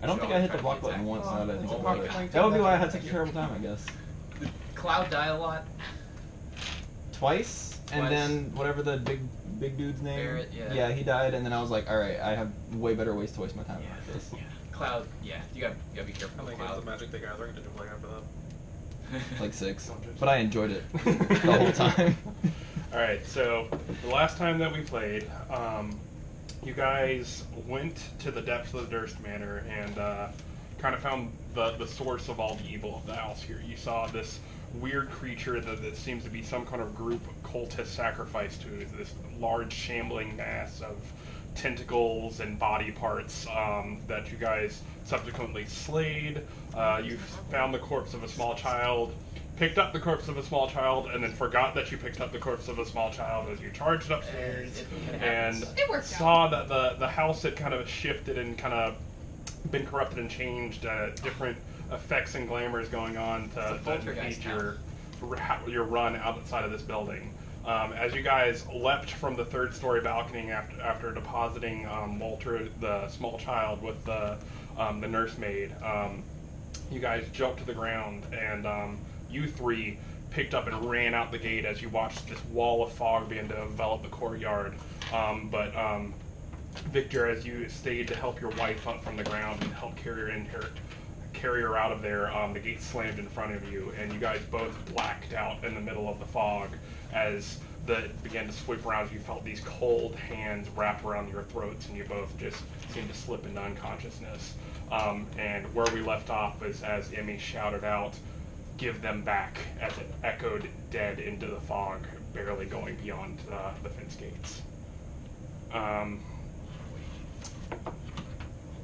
I don't think I hit the block button once now that I think about it. Link That would be to why I that. had such a terrible time, I guess. Did Cloud die a lot? Twice, and then whatever the big dude's name. Barrett, yeah. Yeah, he died, and then I was like, all right, I have way better ways to waste my time Yeah. like this. Yeah. Cloud, yeah, you gotta be careful How with many games Cloud. of Magic the Gathering did you play after that? Like 6, but I enjoyed it the whole time. Alright, so the last time that we played, you guys went to the depths of the Durst Manor and kind of found the source of all the evil of the house here. You saw this weird creature that seems to be some kind of group cultist sacrifice to this large shambling mass of tentacles and body parts that you guys subsequently slayed. You found the corpse of a small child, picked up the corpse of a small child, and then forgot that you picked up the corpse of a small child as you charged upstairs, and saw that the house had kind of shifted and kind of been corrupted and changed. Different effects and glamours going on to defeat your run outside of this building. As you guys leapt from the third-story balcony after depositing Walter, the small child, with the nursemaid, you guys jumped to the ground, and you three picked up and ran out the gate as you watched this wall of fog begin to envelop the courtyard. But Victor, as you stayed to help your wife up from the ground and help carry her out of there, the gate slammed in front of you, and you guys both blacked out in the middle of the fog as it began to sweep around. You felt these cold hands wrap around your throats, and you both just seemed to slip into unconsciousness. And where we left off was as Emmy shouted out, "Give them back," as it echoed dead into the fog, barely going beyond the fence gates.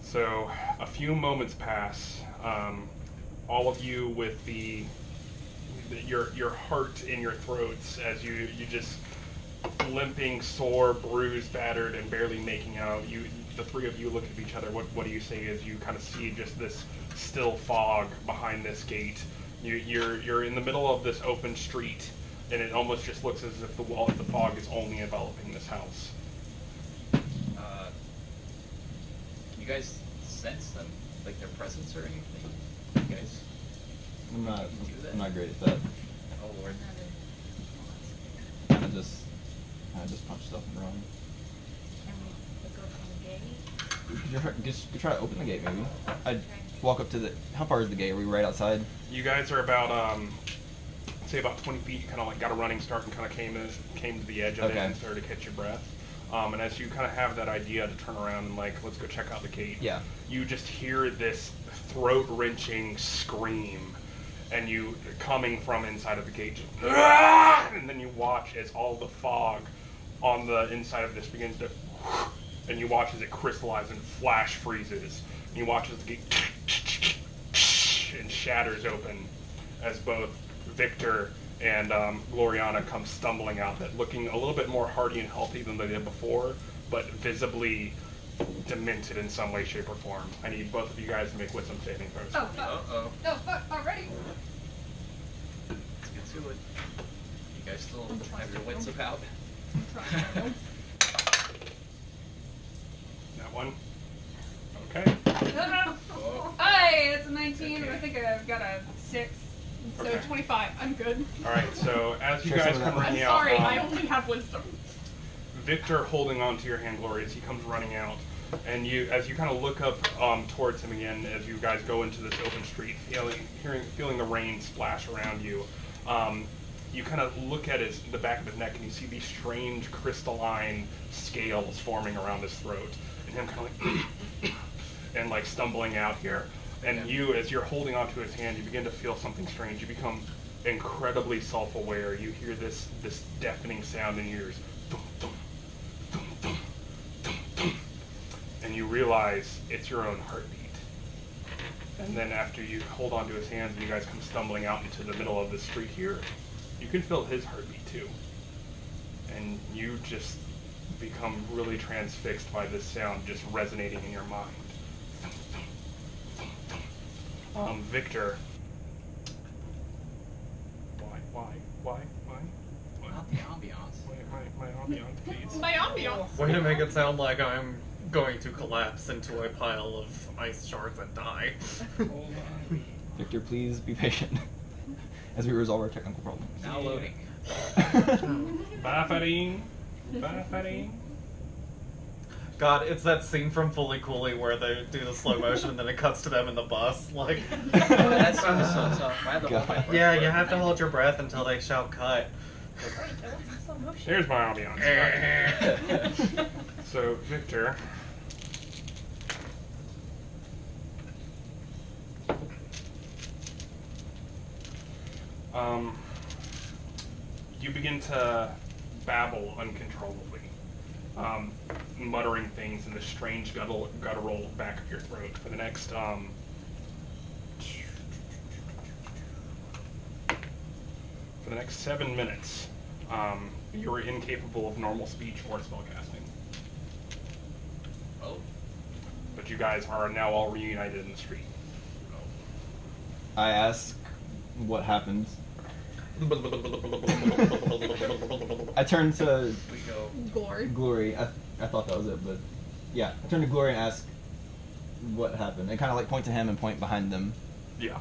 So a few moments pass. All of you with your heart in your throats as you just limping, sore, bruised, battered, and barely making out. The three of you look at each other. What do you say as you kind of see just this still fog behind this gate? You're in the middle of this open street, and it almost just looks as if the fog is only enveloping this house. You guys sense them, like their presence or anything? You guys? I'm not great at that. Oh Lord. Kind of just punch stuff and run. Can we go from the gate? Just try to open the gate, maybe. I'd walk up to the. How far is the gate? Are we right outside? You guys are about say about 20 feet. You kind of like got a running start and kind of came to the edge of it and started to catch your breath. And as you kind of have that idea to turn around and like, let's go check out the gate, you just hear this throat-wrenching scream, and you coming from inside of the gate, just, and then you watch as all the fog on the inside of this begins to, and you watch as it crystallizes and flash freezes. And you watch as the gate and shatters open as both Victor and Gloriana come stumbling out, that looking a little bit more hardy and healthy than they did before, but visibly demented in some way, shape, or form. I need both of you guys to make wisdom saving throws. Oh, fuck. Uh-oh. No, fuck, already. Let's get to it. You guys still have your wits about? I'm trying. That one. Okay. No. Oh. Hey, it's a 19. Okay. I think I've got a 6. So Okay. 25. I'm good. Alright, so as you Sure, guys some of come that. running I'm out, sorry, I only have wisdom. Victor holding on to your hand, Gloria, as he comes running out, and as you kind of look up towards him again, as you guys go into this open street, feeling the rain splash around you, you kind of look at the back of his neck, and you see these strange crystalline scales forming around his throat, and him kind of like and like stumbling out here. And you, as you're holding onto his hand, you begin to feel something strange. You become incredibly self-aware. You hear this deafening sound in your ears. Thum, thum, thum, thum, thum, thum. And you realize it's your own heartbeat. And then after you hold onto his hands and you guys come stumbling out into the middle of the street here, you can feel his heartbeat too. And you just become really transfixed by this sound just resonating in your mind. Victor. Why? Not the ambiance. My ambiance, please. My ambiance. Way to make it sound like I'm going to collapse into a pile of ice shards and die. Victor, please be patient as we resolve our technical problems. Now loading. Buffeting. Buffeting. God, it's that scene from Fully Cooley where they do the slow motion and then it cuts to them in the bus. Like, That scene was so tough. I had to hold my breath yeah, for you it. have to hold your breath until they shout cut. Here's my ambiance. So, Victor. You begin to babble uncontrollably, muttering things in this strange guttural back of your throat for the next 7 minutes. You're incapable of normal speech or spellcasting. Oh. But you guys are now all reunited in the street. I ask what happened. I turn to We go. Glory. Glory. I thought that was it, but yeah. I turn to Glory and ask what happened. And kind of like point to him and point behind them. Yeah.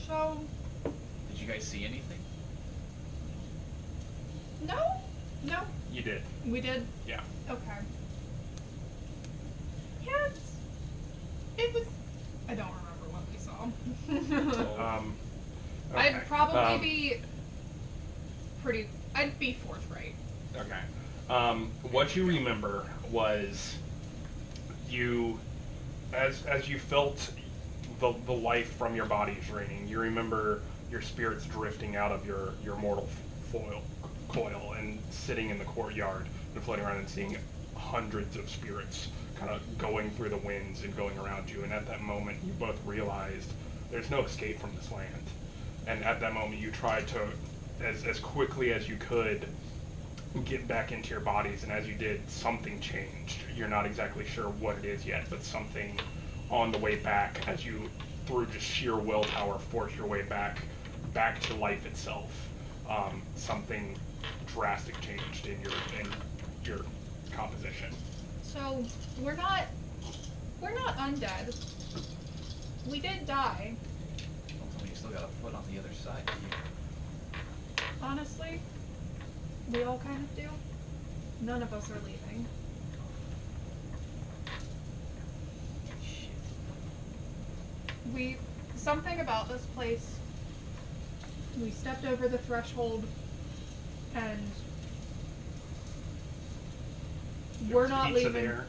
So, Did you guys see anything? no, You did. we did. Yeah. Okay. Yes. It was. I don't remember what we saw. Okay. I'd probably be pretty. I'd be forthright. Okay. What you remember was you, as you felt the life from your body draining, you remember your spirits drifting out of your mortal coil and sitting in the courtyard and floating around and seeing hundreds of spirits kind of going through the winds and going around you. And at that moment, you both realized there's no escape from this land. And at that moment, you tried to, as quickly as you could, get back into your bodies. And as you did, something changed. You're not exactly sure what it is yet, but something on the way back, as you, through just sheer willpower, force your way back to life itself. Something drastic changed in your composition. So we're not undead. We did die. Don't tell me you still got a foot on the other side. Do you? Honestly, we all kind of do. None of us are leaving. Shit. Something about this place. We stepped over the threshold, and we're There's not pizza leaving. there.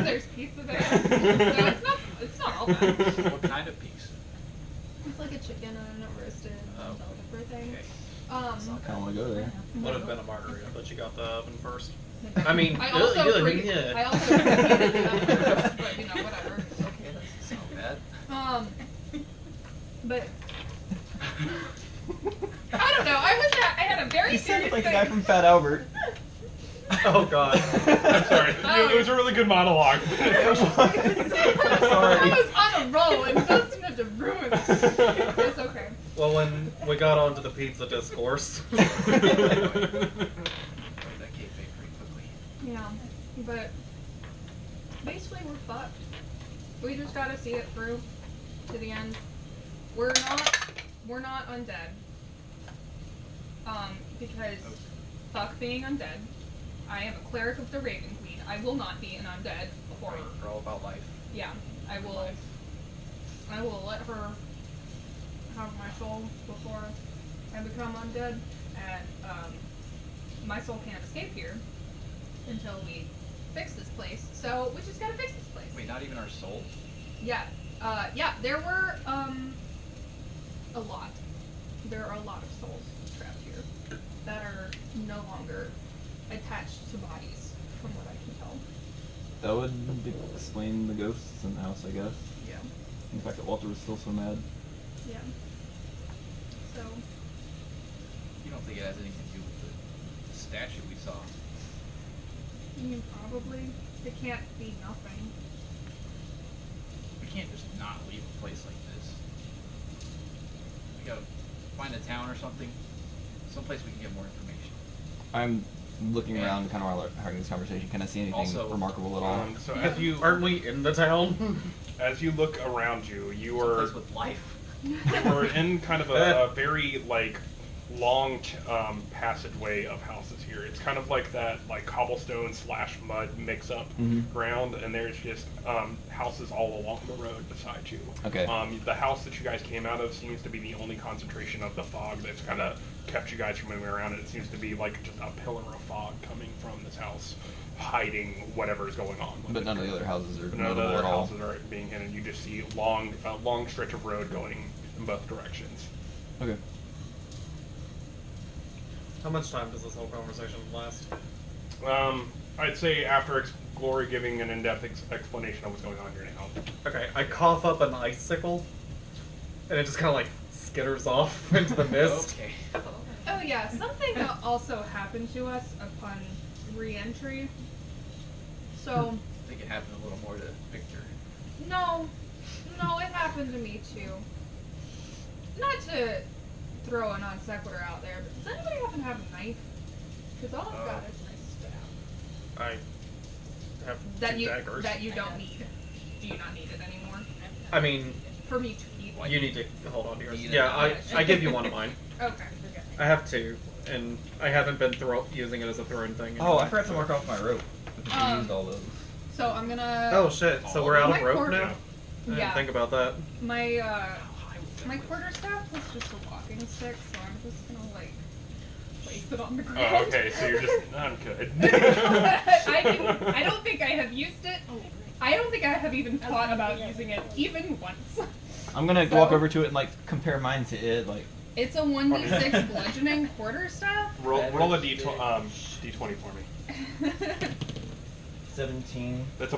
There's pizza there, so it's not all bad. What kind of pizza? It's like a chicken and a roasted Oh. bell pepper thing. Okay. I kind of want to go there. Would have been a margarita, but you got the oven first. I I mean, I also yeah. I also preheated the oven first, but you know, whatever. Okay, that's not bad. But I don't know. I had a very You serious sounded like the thing. guy from Fat Albert. Oh God. I'm sorry. Oh. It was a really good monologue. I was on a roll and Dustin had to ruin it. It's okay. Well, when we got onto the pizza discourse. Broke that kayfabe pretty quickly. Yeah, but basically we're fucked. We just gotta see it through to the end. We're not undead. Because fuck being undead. I am a cleric of the Raven Queen. I will not be an undead before. We're all about life. Yeah, I will let her have my soul before I become undead, and my soul can't escape here until we fix this place. So we just gotta fix this place. Wait, not even our soul? Yeah, there were a lot. There are a lot of souls trapped here that are no longer attached to bodies, from what I can tell. That would explain the ghosts in the house, I guess. Yeah. And the fact that Walter was still so mad. Yeah. So. You don't think it has anything to do with the statue we saw? I mean, probably. It can't be nothing. We can't just not leave a place like this. We gotta find a town or something. Someplace we can get more information. I'm looking around, kind of while having this conversation, can I see anything Also, remarkable at all? So as you Aren't we in the town? as you look around you, you are Someplace with life. we're in kind of a very like long passageway of houses here. It's kind of like that like cobblestone / mud mix up ground, and there's just houses all along the road beside you. Okay. The house that you guys came out of seems to be the only concentration of the fog that's kind of kept you guys from moving around, and it seems to be like just a pillar of fog coming from this house, hiding whatever's going on. with But it. none of the other houses are But none of the notable other at all. houses are being hidden. You just see a long stretch of road going in both directions. Okay. How much time does this whole conversation last? I'd say after Glory giving an in-depth explanation of what's going on here now. Okay, I cough up an icicle, and it just kind of like skitters off into the mist. Okay. Oh yeah, something also happened to us upon re-entry. So, I think it happened a little more to Victor. no, it happened to me too. Not to throw a non sequitur out there, but does anybody happen to have a knife? Because all I've got is my staff. I have That two you daggers. that you don't need. Do you not need it anymore? I mean, For me to eat. you need to hold on to yours. Need Yeah, it. I give you one of mine. Okay. I have two, and I haven't been using it as a throwing thing. Oh, I forgot to mark off my rope. I Um, used all those. So I'm gonna. Oh shit! So we're out of My rope quarter- now. I didn't Yeah. think about that. My quarterstaff was just a walking stick, so I'm just gonna like place it on the ground. Oh, okay, so you're just I'm good. I don't think I have used it. I don't think I have even thought about using it even once. I'm gonna So- walk over to it and like compare mine to it. Like, It's a 1d6 bludgeoning quarterstaff. roll a d20 for me. 17. That's a